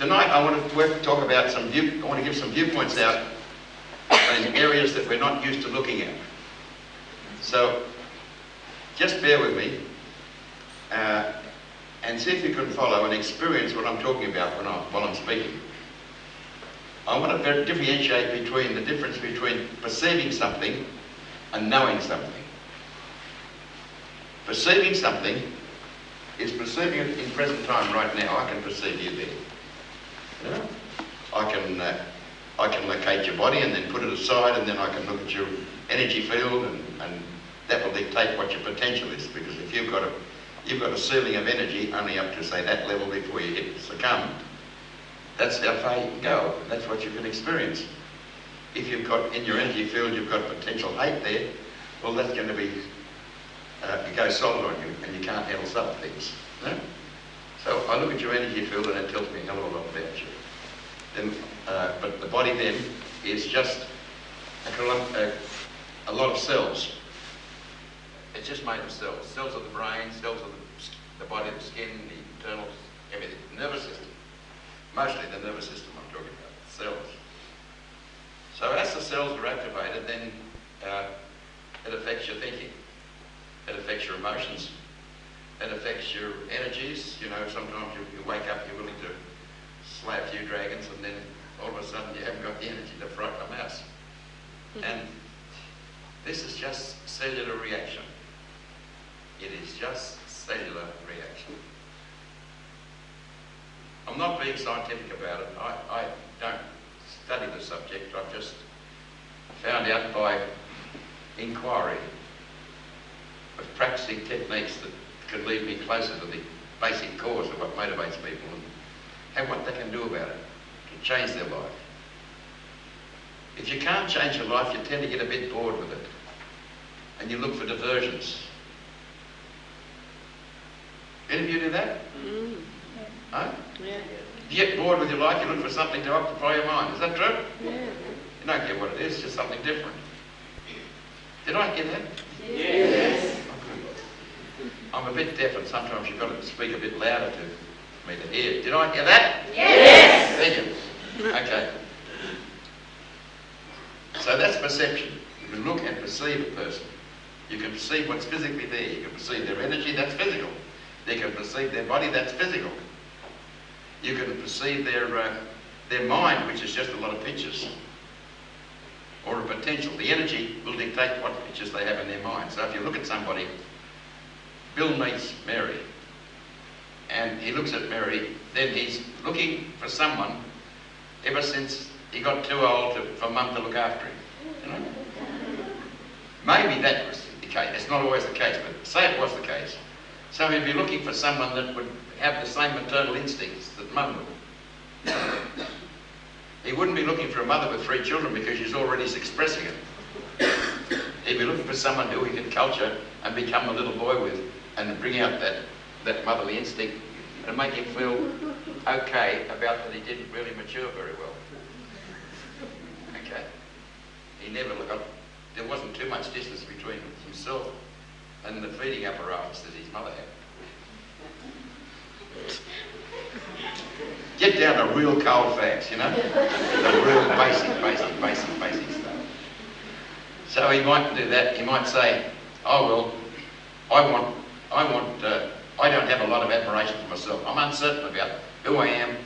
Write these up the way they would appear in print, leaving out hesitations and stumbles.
Tonight I want to talk about I want to give some viewpoints out in areas that we're not used to looking at. So just bear with me and see if you can follow and experience what I'm talking about while I'm speaking. I want to differentiate between the difference between perceiving something and knowing something. Perceiving something is perceiving it in present time right now. I can perceive you there. You know? I can locate your body and then put it aside, and then I can look at your energy field, and that will dictate what your potential is. Because if you've got a ceiling of energy only up to, say, that level before you succumb, that's how far you can go. That's what you can experience. If you've got in your energy field, you've got potential 8 there, well, that's going to be it goes solid on you, and you can't handle subtle things. No? So I look at your energy field, and it tells me a hell of a lot about you. Then, but the body then is just a lot of cells. It's just made of cells. Cells of the brain, cells of the body, the skin, the internals, everything. Nervous system. Mostly the nervous system I'm talking about. Cells. So as the cells are activated, then it affects your thinking. It affects your emotions. It affects your energies. You know, sometimes you wake up, you're willing to slay a few dragons, and then all of a sudden you haven't got the energy to frighten a mouse. And this is just cellular reaction. It is just cellular reaction. I'm not being scientific about it. I don't study the subject. I've just found out by inquiry of practicing techniques that could lead me closer to the basic cause of what motivates people and what they can do about it to change their life. If you can't change your life, you tend to get a bit bored with it, and you look for diversions. Any of you do that? Mm. Huh? Yeah. You get bored with your life, you look for something to occupy your mind. Is that true? Yeah. You don't get what it is, just something different. Did I get that? Yes. I'm a bit deaf, and sometimes you've got to speak a bit louder to me to hear. Did I hear that? Yes. Thank you. Okay. So that's perception. You can look and perceive a person. You can perceive what's physically there. You can perceive their energy, that's physical. You can perceive their body, that's physical. You can perceive their mind, which is just a lot of pictures, or a potential. The energy will dictate what pictures they have in their mind. So if you look at somebody, Bill meets Mary, and he looks at Mary, then he's looking for someone ever since he got too old for Mum to look after him. You know? Maybe that was the case. It's not always the case, but say it was the case. So he'd be looking for someone that would have the same maternal instincts that Mum would. He wouldn't be looking for a mother with 3 children because she's already expressing it. He'd be looking for someone who he could culture and become a little boy with, and bring out that motherly instinct and make him feel okay about that he didn't really mature very well. Okay? He never there wasn't too much distance between himself and the feeding apparatus that his mother had. Get down to real cold facts, you know? The real basic stuff. So he might do that. He might say, oh well, I don't have a lot of admiration for myself. I'm uncertain about who I am,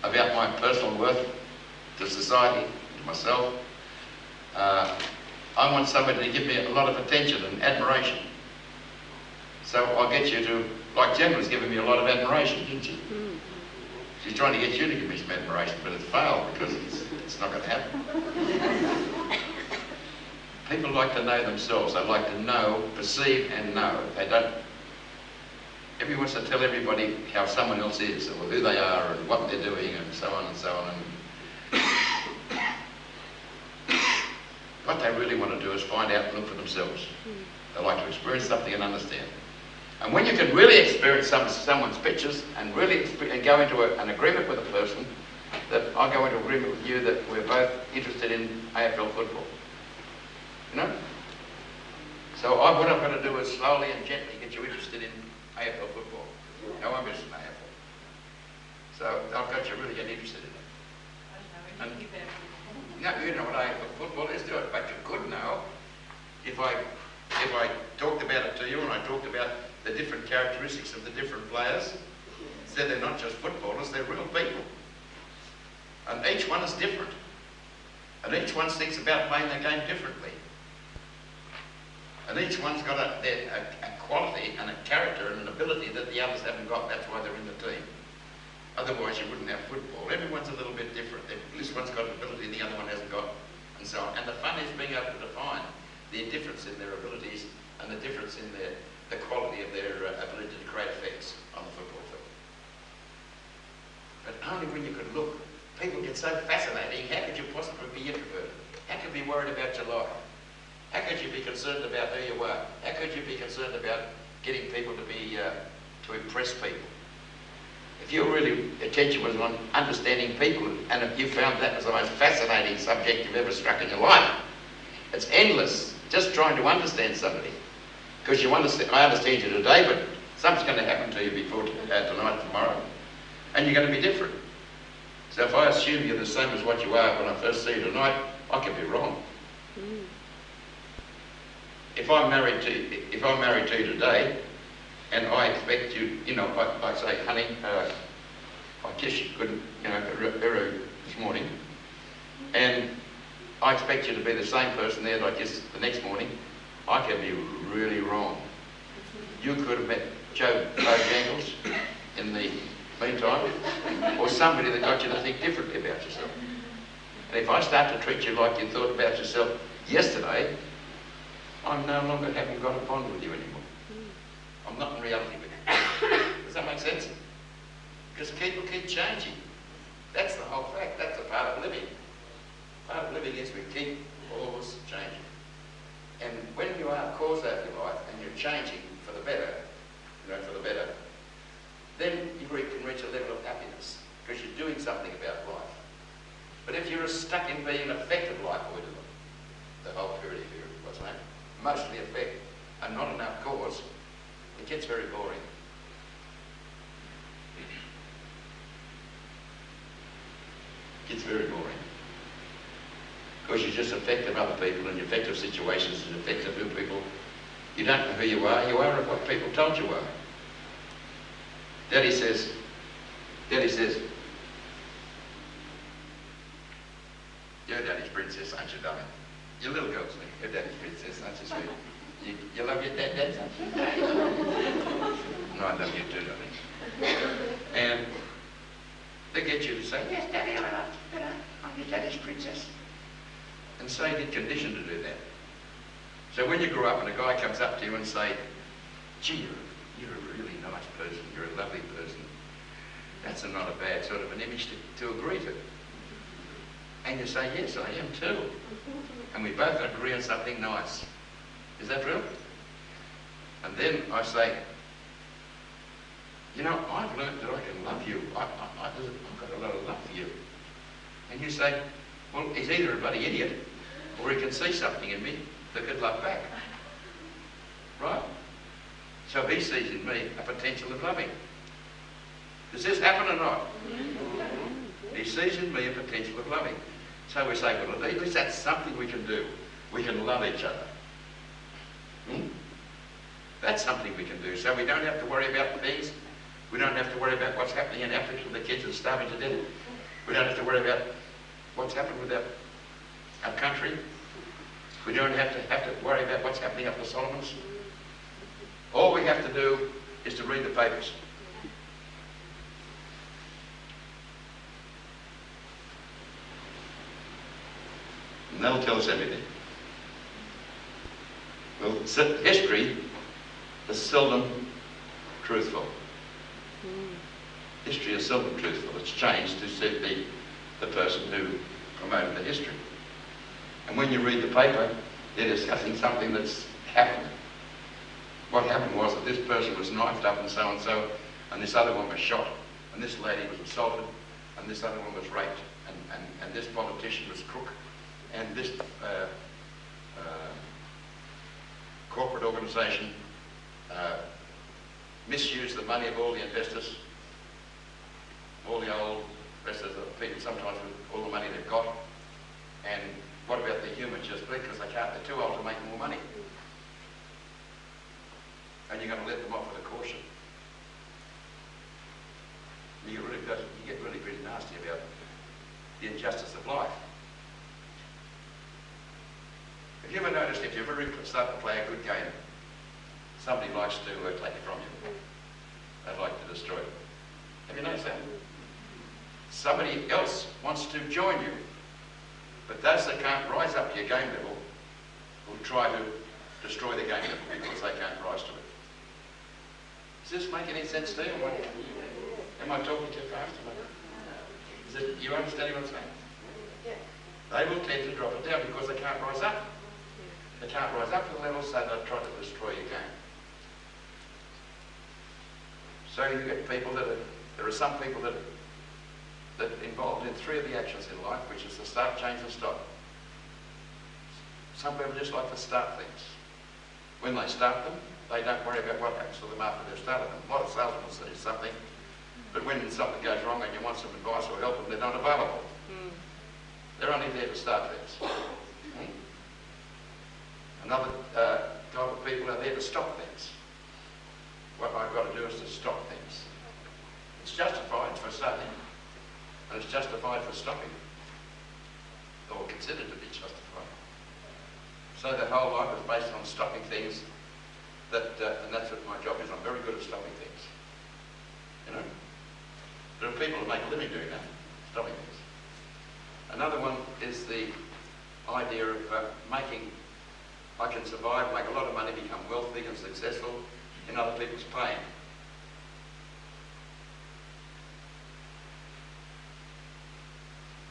about my personal worth to society, to myself. I want somebody to give me a lot of attention and admiration. So I'll get you to, like Jen was giving me a lot of admiration, didn't she? She's trying to get you to give me some admiration, but it's failed because it's not going to happen. People like to know themselves. They like to know, perceive and know. They don't. Everyone wants to tell everybody how someone else is, or who they are, and what they're doing, and so on and so on. And what they really want to do is find out and look for themselves. They like to experience something and understand. And when you can really experience someone's pictures and really go into an agreement with a person, that I go into agreement with you that we're both interested in AFL football. You know? So what I've got to do is slowly and gently get you interested in AFL football. No, I'm interested in AFL. So I've got you really getting interested in it. I don't know anything about football. Yeah, you know what football is, do it, but you could know if I talked about it to you and I talked about the different characteristics of the different players, said they're not just footballers, they're real people. And each one is different. And each one thinks about playing their game differently. And each one's got a quality and a character and an ability that the others haven't got. That's why they're in the team. Otherwise you wouldn't have football. Everyone's a little bit different. This one's got an ability the other one hasn't got, and so on. And the fun is being able to define the difference in their abilities and the difference in the quality of their ability to create effects on the football field. But only when you could look. People get so fascinating. How could you possibly be introverted? How could you be worried about your life? How could you be concerned about who you are? How could you be concerned about getting people to impress people? If your really attention was on understanding people, and if you found that was the most fascinating subject you've ever struck in your life, it's endless, just trying to understand somebody. Because you understand, I understand you today, but something's going to happen to you before tonight, tomorrow, and you're going to be different. So if I assume you're the same as what you are when I first see you tonight, I could be wrong. If I'm married to you today, and I expect you, I say, honey, I kissed you good, early this morning, and I expect you to be the same person there that I kissed the next morning, I can be really wrong. You could have met Joe Bojangles in the meantime, or somebody that got you to think differently about yourself. And if I start to treat you like you thought about yourself yesterday, I'm no longer haven't got a bond with you anymore. I'm not in reality with you. Does that make sense? Because people keep changing. That's the whole fact. That's a part of living. Part of living is we keep always changing. And when you are a cause of your life and you're changing for the better, then you can reach a level of happiness because you're doing something about life. But if you're stuck in being an effect of life, or the whole period of your what's name, mostly effect and not enough cause, it gets very boring. It gets very boring. Because you're just effect of other people and effect of situations and effect of who people, you don't know who you are what people told you are. Daddy says, you're Daddy's princess, aren't you, darling? Your little girl's me, you're Daddy's princess, aren't you, sweet? You love your dad, don't you? No, I love you too, darling. And they get you to say, yes, Daddy, I love you, I'm your Daddy's princess. And so you get conditioned to do that. So when you grow up and a guy comes up to you and say, gee, you're a really nice person, you're a lovely person, that's not a bad sort of an image to agree to. And you say, yes, I am too. And we both agree on something nice. Is that true? And then I say, I've learned that I can love you. I've got a lot of love for you. And you say, well, he's either a bloody idiot or he can see something in me that could love back. Right? So he sees in me a potential of loving. Does this happen or not? He sees in me a potential of loving. So we say, well, at least that's something we can do. We can love each other. That's something we can do. So we don't have to worry about things. We don't have to worry about what's happening in Africa. The kids are starving to death. We don't have to worry about what's happened with our country. We don't have to worry about what's happening up the Solomons. All we have to do is to read the papers. And that'll tell us everything. Well, history is seldom truthful. History is seldom truthful. It's changed to suit the person who promoted the history. And when you read the paper, they're discussing something that's happened. What happened was that this person was knifed up and so, and this other one was shot, and this lady was assaulted, and this other one was raped, and this politician was crook, and this corporate organisation misused the money of all the investors, all the old people sometimes with all the money they've got. And what about the humans just because they can't, they're too old to make more money. And you're going to let them off with a caution. You get really nasty about the injustice of life. Have you ever noticed if you ever start to play a good game, somebody likes to take it from you? They'd like to destroy it. Have you noticed that? Somebody else wants to join you, but those that can't rise up to your game level will try to destroy the game level because they can't rise to it. Does this make any sense to you? Am I talking too fast? You understanding what I'm saying? They will tend to drop it down because they can't rise up. They can't rise up to the level, so they'll try to destroy your game. So you get people there are some people that involved in 3 of the actions in life, which is to start, change and stop. Some people just like to start things. When they start them, they don't worry about what happens to them after they've started them. A lot of salesmen will say something, but when something goes wrong and you want some advice or help them, they're not available. They're only there to start things. Another type of people are there to stop things. What I've got to do is to stop things. It's justified for starting, and it's justified for stopping, or considered to be justified. So the whole life is based on stopping things, and that's what my job is. I'm very good at stopping things. You know, there are people who make a living doing that, stopping things. Another one is the idea of I can survive, make a lot of money, become wealthy and successful in other people's pain.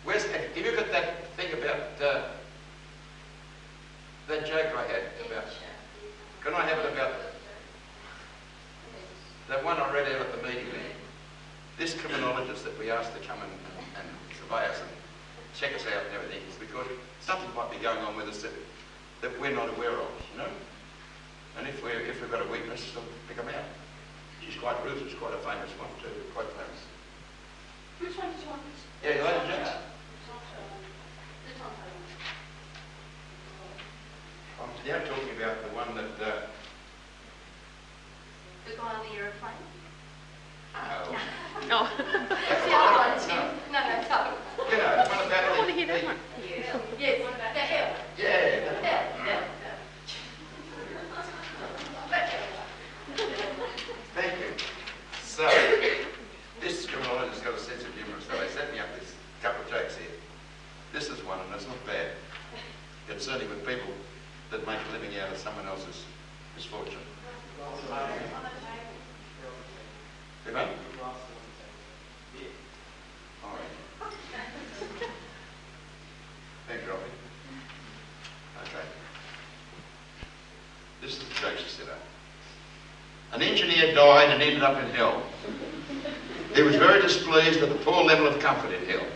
Have you got that thing about that joke I had about? Can I have it about that one I read out at the meeting there? This criminologist that we asked to come and survey us and check us out and everything is because something might be going on with us that we're not aware of, you know. And if we've got a weakness, we'll pick them out. She's quite Ruth is quite a famous one too, quite famous. Which one did you want? Yeah, Lady James. I'm now talking about the one that... The guy on the aeroplane? Oh. No. That's the other one, Tim. No, it's up. You know, the one about... I want to hear that one. Yes. Yes, the hell. Yeah. Thank you. So, this criminologist got a sense of humour, so they set me up this couple of jokes here. This is one, and it's not bad. Concerning with people that make a living out of someone else's misfortune. You know? All right. Thank you, Robbie. Okay. This is the joke she set up. An engineer died and ended up in hell. He was very displeased at the poor level of comfort in hell.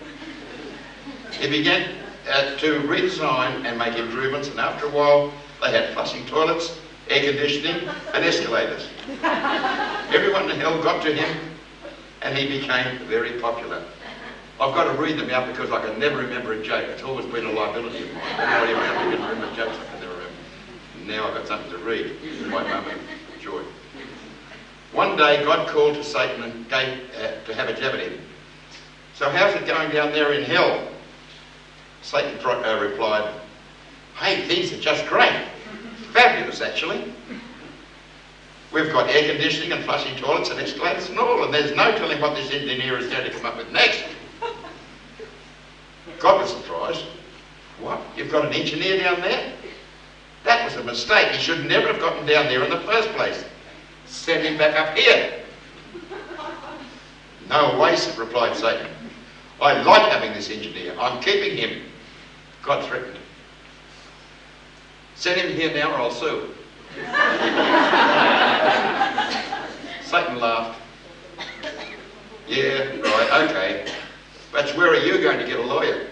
He began to redesign and make improvements, and after a while they had flushing toilets, air conditioning and escalators. Everyone in hell got to him and he became very popular. I've got to read them out because I can never remember a joke. It's always been a liability of mine. Everybody around me can remember jokes I can never remember. Now I've got something to read. My moment of joy. One day God called to Satan and gave to have a jab at him. So how's it going down there in hell? Satan replied, hey, things are just great. Fabulous, actually. We've got air conditioning and flushing toilets and escalators and all, and there's no telling what this engineer is going to come up with next. God was surprised. What? You've got an engineer down there? That was a mistake. He should never have gotten down there in the first place. Send him back up here. No way, replied Satan. I like having this engineer. I'm keeping him. God threatened. Send him here now or I'll sue. Satan laughed. Yeah, right, okay. But where are you going to get a lawyer?